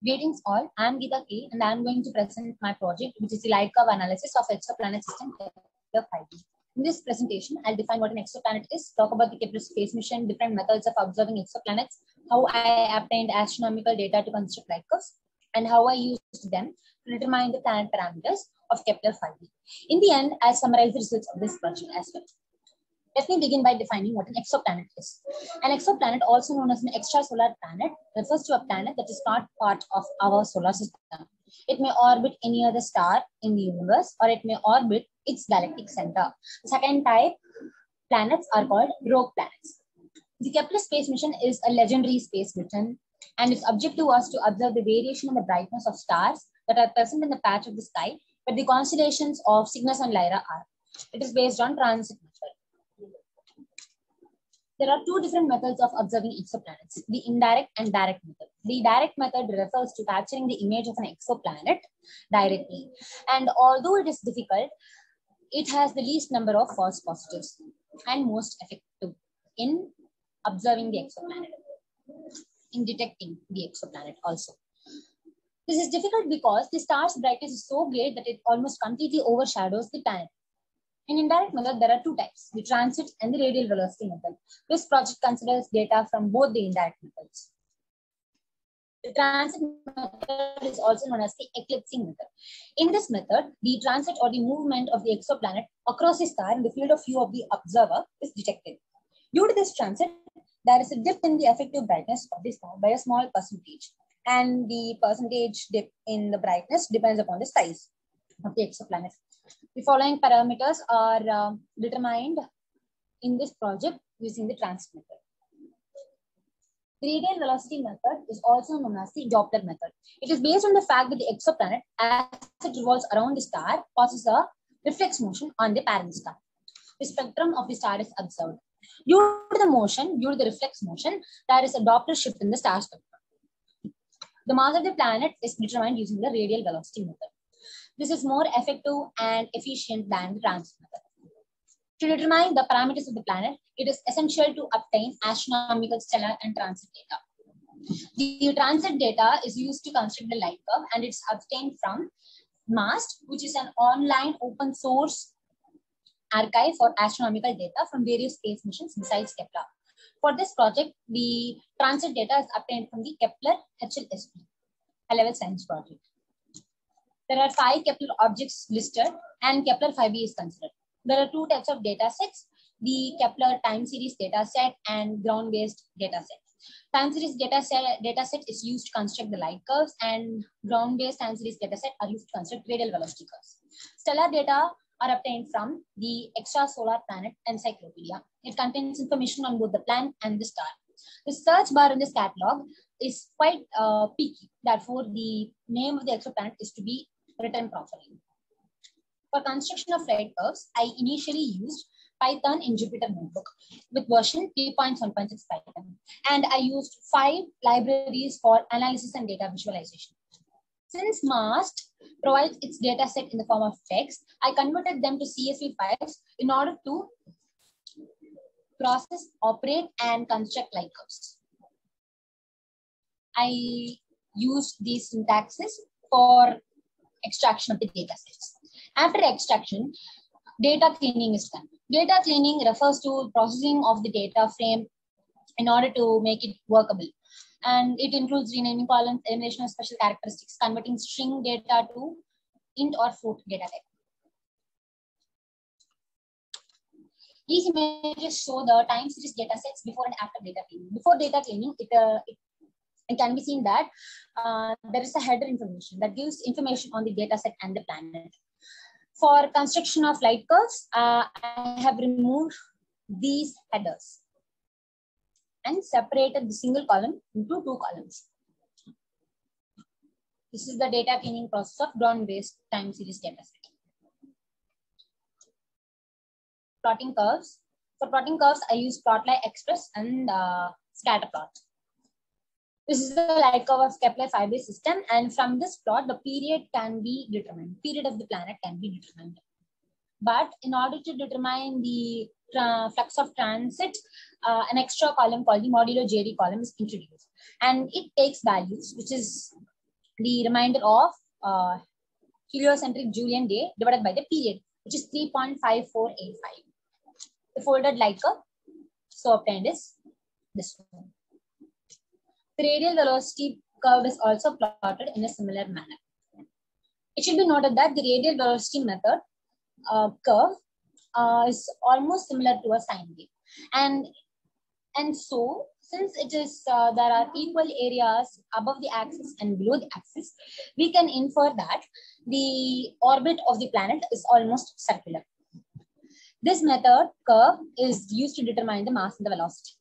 Greetings all, I am Geeta K and I am going to present my project, which is the light curve analysis of exoplanet system Kepler 5b. In this presentation, I'll define what an exoplanet is, talk about the Kepler space mission, different methods of observing exoplanets, how I obtained astronomical data to construct light curves, and how I used them to determine the planet parameters of Kepler 5b. In the end, I'll summarize the results of this project as well. Let me begin by defining what an exoplanet is. An exoplanet, also known as an extrasolar planet, refers to a planet that is not part of our solar system. It may orbit any other star in the universe, or it may orbit its galactic center. The second type planets are called rogue planets. The Kepler space mission is a legendary space mission, and its objective was to observe the variation in the brightness of stars that are present in the patch of the sky where the constellations of Cygnus and Lyra are. It is based on transit method. There are two different methods of observing exoplanets, the indirect and direct method. The direct method refers to capturing the image of an exoplanet directly. And although it is difficult, it has the least number of false positives and most effective in observing the exoplanet, in detecting the exoplanet also. This is difficult because the star's brightness is so great that it almost completely overshadows the planet. In indirect method, there are two types, the transit and the radial velocity method. This project considers data from both the indirect methods. The transit method is also known as the eclipsing method. In this method, the transit or the movement of the exoplanet across the star in the field of view of the observer is detected. Due to this transit, there is a dip in the effective brightness of the star by a small percentage. And the percentage dip in the brightness depends upon the size of the exoplanet. The following parameters are determined in this project using the transit method. The radial velocity method is also known as the Doppler method. It is based on the fact that the exoplanet, as it revolves around the star, causes a reflex motion on the parent star. The spectrum of the star is observed. Due to the reflex motion, there is a Doppler shift in the star spectrum. The mass of the planet is determined using the radial velocity method. This is more effective and efficient than the transit method. To determine the parameters of the planet, it is essential to obtain astronomical, stellar, and transit data. The transit data is used to construct the light curve, and it's obtained from MAST, which is an online open source archive for astronomical data from various space missions besides Kepler. For this project, the transit data is obtained from the Kepler HLSP, high-level science project. There are 5 Kepler objects listed and Kepler 5b is considered. There are 2 types of data sets, the Kepler time series data set and ground-based data set. Time series data set is used to construct the light curves, and ground-based time series data set are used to construct radial velocity curves. Stellar data are obtained from the Extrasolar Planet Encyclopedia. It contains information on both the planet and the star. The search bar in this catalog is quite peaky. Therefore, the name of the exoplanet is to be written properly. For construction of light curves, I initially used Python in Jupyter Notebook with version 3.1.6 Python. And I used 5 libraries for analysis and data visualization. Since MAST provides its data set in the form of text, I converted them to CSV files in order to process, operate, and construct light curves. I used these syntaxes for extraction of the data sets. After extraction, data cleaning is done. Data cleaning refers to processing of the data frame in order to make it workable. And it includes renaming columns, elimination of special characteristics, converting string data to int or float data type. These images show the time series data sets before and after data cleaning. Before data cleaning, it can be seen that there is a header information that gives information on the data set and the planet. For construction of light curves, I have removed these headers and separated the single column into 2 columns. This is the data cleaning process of ground-based time series data set. Plotting curves. For plotting curves, I use Plotly Express and Scatterplot. This is the light curve of Kepler 5b system, and from this plot, the period can be determined. Period of the planet can be determined. But in order to determine the flux of transit, an extra column called the modulo JD column is introduced, and it takes values, which is the remainder of heliocentric Julian day divided by the period, which is 3.5485. The folded light curve so obtained is this one. The radial velocity curve is also plotted in a similar manner. It should be noted that the radial velocity method curve is almost similar to a sine wave, and so since it is there are equal areas above the axis and below the axis, we can infer that the orbit of the planet is almost circular. This method curve is used to determine the mass and the velocity.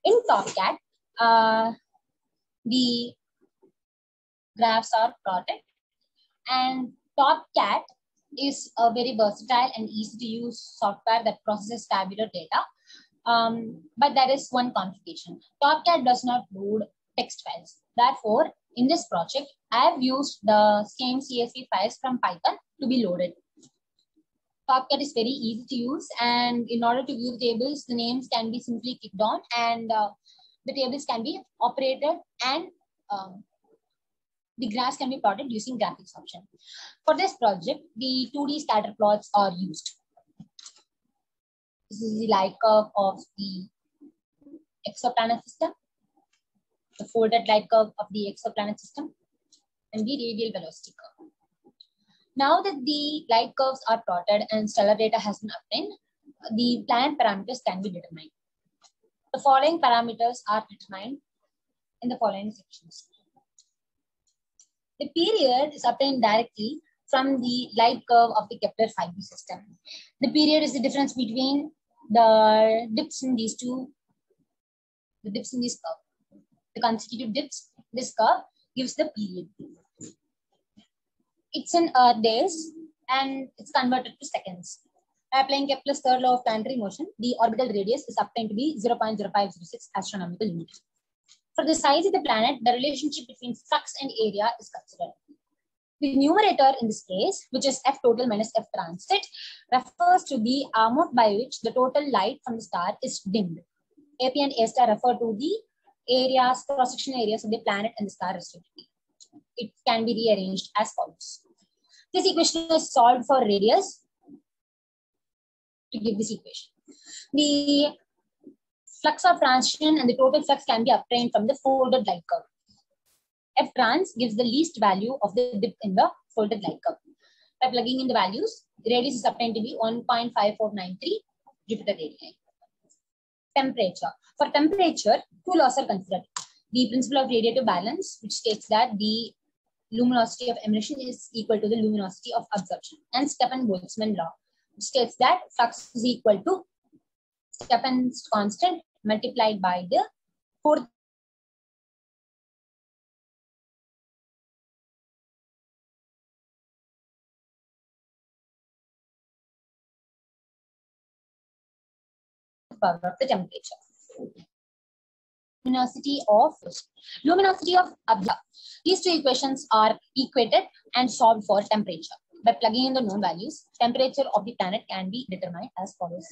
In TopCat, the graphs are plotted, and TopCat is a very versatile and easy to use software that processes tabular data. But there is one complication. TopCat does not load text files. Therefore, in this project, I have used the same CSV files from Python to be loaded. TopCat is very easy to use, and in order to view the tables, the names can be simply clicked on, and the tables can be operated, and the graphs can be plotted using graphics option. For this project, the 2D scatter plots are used. This is the light curve of the exoplanet system, the folded light curve of the exoplanet system, and the radial velocity curve. Now that the light curves are plotted and stellar data has been obtained, the planet parameters can be determined. The following parameters are determined in the following sections. The period is obtained directly from the light curve of the Kepler-5b system. The period is the difference between the dips in these two, the dips in this curve. The consecutive dips in this curve gives the period. It's in Earth days and it's converted to seconds. By applying Kepler's third law of planetary motion, the orbital radius is obtained to be 0.0506 astronomical units. For the size of the planet, the relationship between flux and area is considered. The numerator in this case, which is F total minus F transit, refers to the amount by which the total light from the star is dimmed. AP and A star refer to the areas, cross-sectional areas of the planet and the star respectively. It can be rearranged as follows. This equation is solved for radius to give this equation. The flux of transition and the total flux can be obtained from the folded light curve. F trans gives the least value of the dip in the folded light curve. By plugging in the values, the radius is obtained to be 1.5493 Jupiter radii. Temperature. For temperature, two laws are considered. The principle of radiative balance, which states that the luminosity of emission is equal to the luminosity of absorption, and Stefan-Boltzmann law, which states that flux is equal to Stefan's constant multiplied by the fourth power of the temperature. Luminosity of absorption. These two equations are equated and solved for temperature. By plugging in the known values, temperature of the planet can be determined as follows.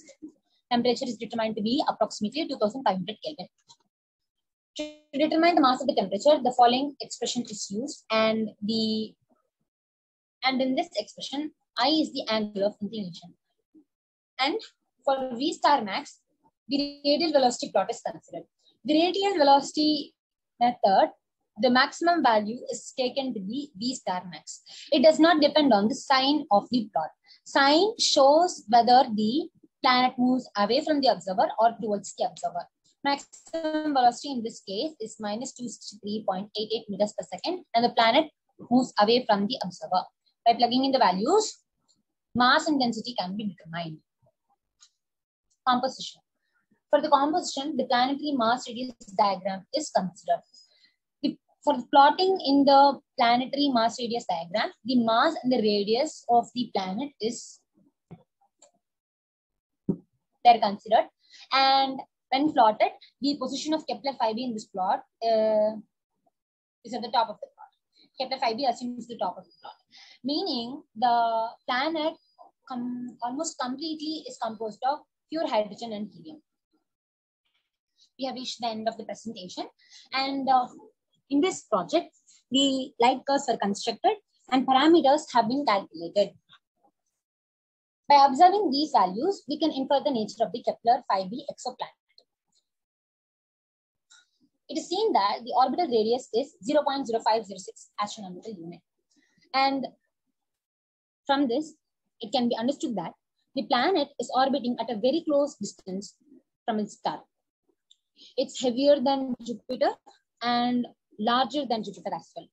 Temperature is determined to be approximately 2500 Kelvin. To determine the mass of the temperature, the following expression is used, and in this expression, I is the angle of inclination. And for V star max, the radial velocity plot is considered. The radial velocity method, the maximum value is taken to be V star max. It does not depend on the sign of the plot. Sign shows whether the planet moves away from the observer or towards the observer. Maximum velocity in this case is minus 263.88 meters per second, and the planet moves away from the observer. By plugging in the values, mass and density can be determined. Composition. For the composition, the planetary mass radius diagram is considered. For plotting in the planetary mass radius diagram, the mass and the radius of the planet is they're considered. And when plotted, the position of Kepler-5b in this plot is at the top of the plot. Kepler-5b assumes the top of the plot, meaning the planet almost completely is composed of pure hydrogen and helium. We have reached the end of the presentation, and In this project, the light curves were constructed and parameters have been calculated. By observing these values, we can infer the nature of the Kepler 5b exoplanet. It is seen that the orbital radius is 0.0506 astronomical unit. And from this, it can be understood that the planet is orbiting at a very close distance from its star. It's heavier than Jupiter and larger than Jupiter as well.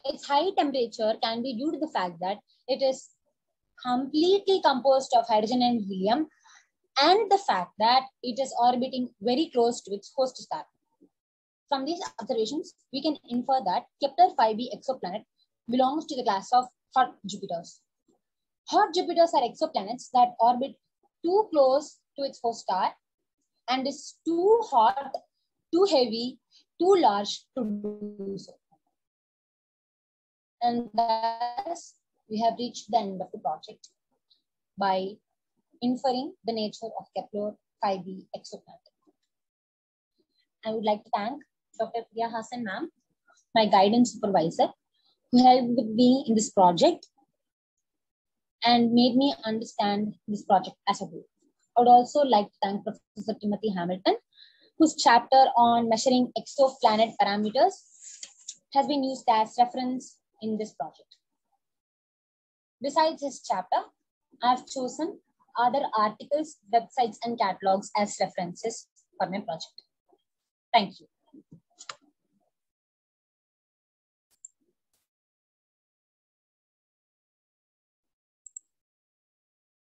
Its high temperature can be due to the fact that it is completely composed of hydrogen and helium, and the fact that it is orbiting very close to its host star. From these observations, we can infer that Kepler 5b exoplanet belongs to the class of hot Jupiters. Hot Jupiters are exoplanets that orbit too close to its host star and is too hot, too heavy, too large to do so. And thus, we have reached the end of the project by inferring the nature of Kepler 5b exoplanet. I would like to thank Dr. Priya Hassan ma'am, my guidance supervisor, who helped with me in this project and made me understand this project as a whole. I would also like to thank Professor Timothy Hamilton, whose chapter on measuring exoplanet parameters has been used as reference in this project. Besides his chapter, I have chosen other articles, websites, and catalogs as references for my project. Thank you.